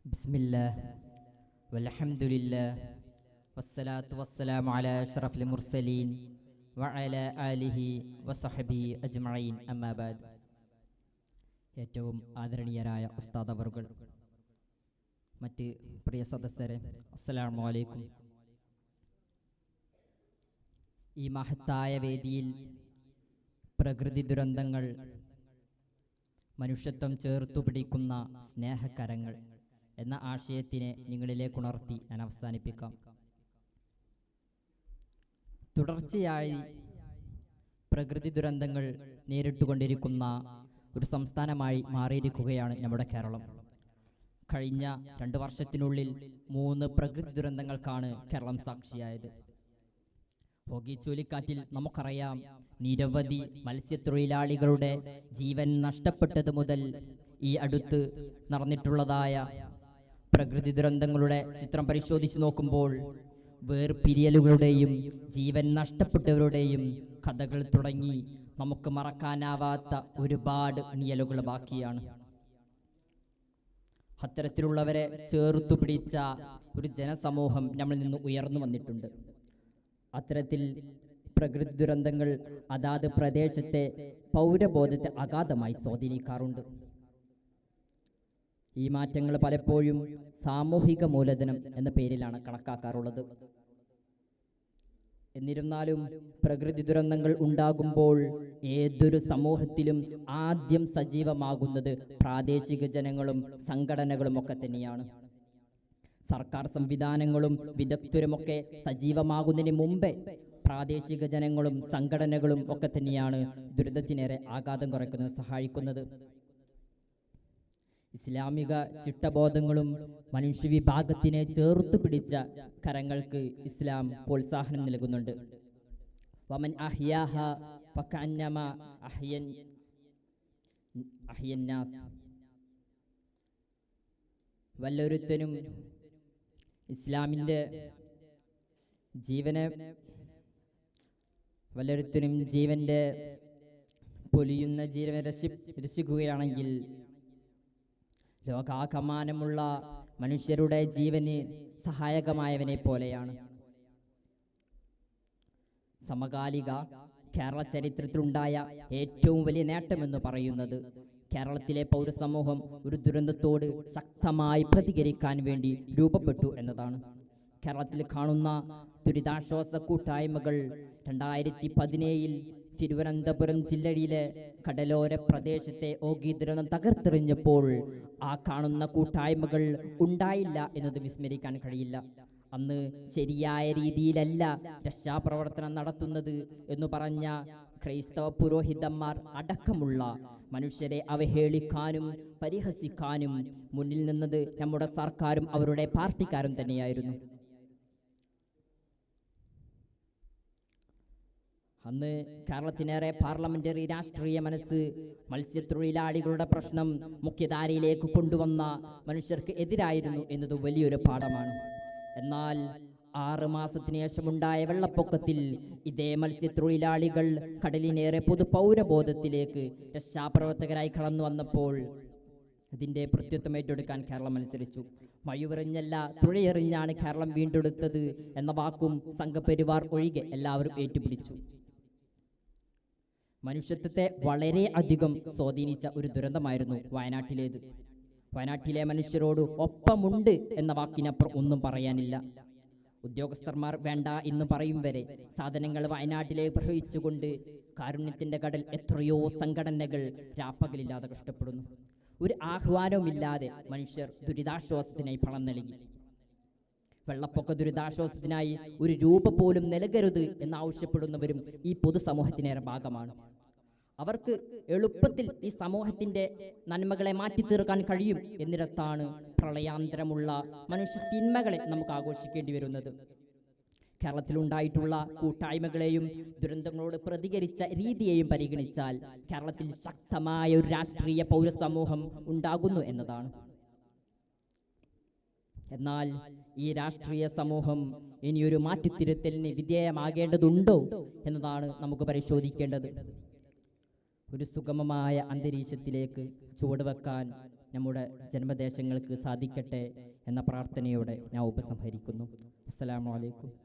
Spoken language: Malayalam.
ബിസ്മില്ലാഹ് വൽഹംദുലില്ലാഹ് വസ്സലാത്തു വസ്സലാമു അലാ അഷ്റഫിൽ മുർസലീൻ വഅലാ ആലിഹി വസഹ്ബിഹി അജ്മഈൻ അമ്മാ ബഅദ്. ഏറ്റവും ആദരണീയരായ ഉസ്താദ് അവറുകൾ, മറ്റ് പ്രിയ സദസ്യരെ, അസ്സലാമു അലൈക്കും. ഈ മഹത്തായ വേദിയിൽ പ്രകൃതി ദുരന്തങ്ങൾ, മനുഷ്യത്വം ചേർത്തു പിടിക്കുന്ന സ്നേഹകരങ്ങൾ എന്ന ആശയത്തിനെ നിങ്ങളിലേക്ക് ഉണർത്തി ഞാൻ അവസാനിപ്പിക്കാം. തുടർച്ചയായി പ്രകൃതി ദുരന്തങ്ങൾ നേരിട്ടുകൊണ്ടിരിക്കുന്ന ഒരു സംസ്ഥാനമായി മാറിയിരിക്കുകയാണ് നമ്മുടെ കേരളം. കഴിഞ്ഞ 2 വർഷത്തിനുള്ളിൽ 3 പ്രകൃതി ദുരന്തങ്ങൾക്കാണ് കേരളം സാക്ഷിയായത്. ഹോഗി ചുഴലിക്കാറ്റിൽ നമുക്കറിയാം, നിരവധി മത്സ്യത്തൊഴിലാളികളുടെ ജീവൻ നഷ്ടപ്പെട്ടത് മുതൽ ഈ അടുത്ത് നടന്നിട്ടുള്ളതായ പ്രകൃതി ദുരന്തങ്ങളുടെ ചിത്രം പരിശോധിച്ച് നോക്കുമ്പോൾ വേർപിരിയലുകളുടെയും ജീവൻ നഷ്ടപ്പെട്ടവരുടെയും കഥകൾ തുടങ്ങി നമുക്ക് മറക്കാനാവാത്ത ഒരുപാട് നിഴലുകൾ ബാക്കിയാണ്. അത്തരത്തിലുള്ളവരെ ചേർത്തു പിടിച്ച ഒരു ജനസമൂഹം നമ്മളിൽ നിന്ന് ഉയർന്നു വന്നിട്ടുണ്ട്. അത്തരത്തിൽ പ്രകൃതി ദുരന്തങ്ങൾ അതാത് പ്രദേശത്തെ പൗരബോധത്തെ അഗാധമായി സ്വാധീനിക്കാറുണ്ട്. ഈ മാറ്റങ്ങൾ പലപ്പോഴും സാമൂഹിക മൂലധനം എന്ന പേരിലാണ് കണക്കാക്കാറുള്ളത്. എന്നിരുന്നാലും പ്രകൃതി ദുരന്തങ്ങൾ ഉണ്ടാകുമ്പോൾ ഏതൊരു സമൂഹത്തിലും ആദ്യം സജീവമാകുന്നത് പ്രാദേശിക ജനങ്ങളും സംഘടനകളും ഒക്കെ തന്നെയാണ്. സർക്കാർ സംവിധാനങ്ങളും വിദഗ്ധരുമൊക്കെ സജീവമാകുന്നതിന് മുമ്പേ പ്രാദേശിക ജനങ്ങളും സംഘടനകളും ഒക്കെ തന്നെയാണ് ദുരിതത്തിനേറെ ആഘാതം കുറയ്ക്കുന്നതിന് സഹായിക്കുന്നത്. ഇസ്ലാമിക ചിട്ടബോധങ്ങളും മനുഷ്യവിഭാഗത്തിനെ ചേർത്തു പിടിച്ച കരങ്ങൾക്ക് ഇസ്ലാം പ്രോത്സാഹനം നൽകുന്നുണ്ട്. വമൻ അഹ്യാഹ ഫകഅന്നമ അഹ്യന്നാസ്. വല്ലൊരുത്തനും ജീവന്റെ പൊലിയുന്ന ജീവനെ രക്ഷിക്കുകയാണെങ്കിൽ ലോകാകമാനമുള്ള മനുഷ്യരുടെ ജീവന് സഹായകമായവനെ പോലെയാണ്. സമകാലിക കേരള ചരിത്രത്തിലുണ്ടായ ഏറ്റവും വലിയ നേട്ടമെന്ന് പറയുന്നത് കേരളത്തിലെ പൗരസമൂഹം ഒരു ദുരന്തത്തോട് ശക്തമായി പ്രതികരിക്കാൻ വേണ്ടി രൂപപ്പെട്ടു എന്നതാണ്. കേരളത്തിൽ കാണുന്ന ദുരിതാശ്വാസ കൂട്ടായ്മകൾ 2017 തിരുവനന്തപുരം ജില്ലയിലെ കടലോര പ്രദേശത്തെ ഓഗി ദുരന്തം തകർത്തെറിഞ്ഞപ്പോൾ ആ കാണുന്ന കൂട്ടായ്മകൾ ഉണ്ടായില്ല എന്നത് വിസ്മരിക്കാൻ കഴിയില്ല. അന്ന് ശരിയായ രീതിയിലല്ല രക്ഷാപ്രവർത്തനം നടത്തുന്നത് എന്ന് പറഞ്ഞ ക്രൈസ്തവ പുരോഹിതന്മാർ അടക്കമുള്ള മനുഷ്യരെ അവഹേളിക്കാനും പരിഹസിക്കാനും മുന്നിൽ നിന്നത് നമ്മുടെ സർക്കാരും അവരുടെ പാർട്ടിക്കാരും തന്നെയായിരുന്നു. അന്ന് കേരളത്തിനേറെ പാർലമെന്ററി രാഷ്ട്രീയ മനസ്സ് മത്സ്യത്തൊഴിലാളികളുടെ പ്രശ്നം മുഖ്യധാരയിലേക്ക് കൊണ്ടുവന്ന മനുഷ്യർക്ക് എതിരായിരുന്നു എന്നത് വലിയൊരു പാഠമാണ്. എന്നാൽ 6 മാസത്തിന് ശേഷമുണ്ടായ വെള്ളപ്പൊക്കത്തിൽ ഇതേ മത്സ്യത്തൊഴിലാളികൾ കടലിനേറെ പൊതുപൗരബോധത്തിലേക്ക് രക്ഷാപ്രവർത്തകരായി കടന്നു വന്നപ്പോൾ ഇതിന്റെ പ്രത്യുത്തരം ഏറ്റെടുക്കാൻ കേരളം മത്സരിച്ചു. മഴയെറിഞ്ഞല്ല തുഴയെറിഞ്ഞാണ് കേരളം വീണ്ടെടുത്തത് എന്ന വാക്കും സംഘപരിവാർ ഒഴികെ എല്ലാവരും ഏറ്റുപിടിച്ചു. മനുഷ്യത്വത്തെ വളരെ അധികം സ്വാധീനിച്ച ഒരു ദുരന്തമായിരുന്നു വയനാട്ടിലേത്. വയനാട്ടിലെ മനുഷ്യരോട് ഒപ്പമുണ്ട് എന്ന വാക്കിനപ്പുറം ഒന്നും പറയാനില്ല. ഉദ്യോഗസ്ഥന്മാർ വേണ്ട എന്ന് പറയും വരെ സാധനങ്ങൾ വയനാട്ടിലേക്ക് പ്രവഹിച്ചുകൊണ്ട് കാരുണ്യത്തിന്റെ കടൽ എത്രയോ സംഘടനകൾ രാപ്പകലില്ലാതെ കഷ്ടപ്പെടുന്നു. ഒരു ആഹ്വാനവുമില്ലാതെ മനുഷ്യർ ദുരിതാശ്വാസത്തിനായി പണം നൽകി. വെള്ളപ്പൊക്ക ദുരിതാശ്വാസത്തിനായി ഒരു രൂപ പോലും നൽകരുത് എന്നാവശ്യപ്പെടുന്നവരും ഈ പൊതുസമൂഹത്തിനേറെ ഭാഗമാണ്. അവർക്ക് എളുപ്പത്തിൽ ഈ സമൂഹത്തിന്റെ നന്മകളെ മാറ്റിത്തീർക്കാൻ കഴിയും എന്നിടത്താണ് പ്രളയാന്തരമുള്ള മനുഷ്യ തിന്മകളെ നമുക്ക് ആഘോഷിക്കേണ്ടി വരുന്നത്. കേരളത്തിലുണ്ടായിട്ടുള്ള കൂട്ടായ്മകളെയും ദുരന്തങ്ങളോട് പ്രതികരിച്ച രീതിയെയും പരിഗണിച്ചാൽ കേരളത്തിൽ ശക്തമായ ഒരു രാഷ്ട്രീയ പൗരസമൂഹം ഉണ്ടാകുന്നു എന്നതാണ്. എന്നാൽ ഈ രാഷ്ട്രീയ സമൂഹം ഇനിയൊരു മാറ്റിത്തിരുത്തലിന് വിധേയമാകേണ്ടതുണ്ടോ എന്നതാണ് നമുക്ക് പരിശോധിക്കേണ്ടത്. ഒരു സുഗമമായ അന്തരീക്ഷത്തിലേക്ക് ചുവടുവെക്കാൻ നമ്മുടെ ജന്മദേശങ്ങൾക്ക് സാധിക്കട്ടെ എന്ന പ്രാർത്ഥനയോടെ ഞാൻ ഉപസംഹരിക്കുന്നു. അസ്സലാമു അലൈക്കും.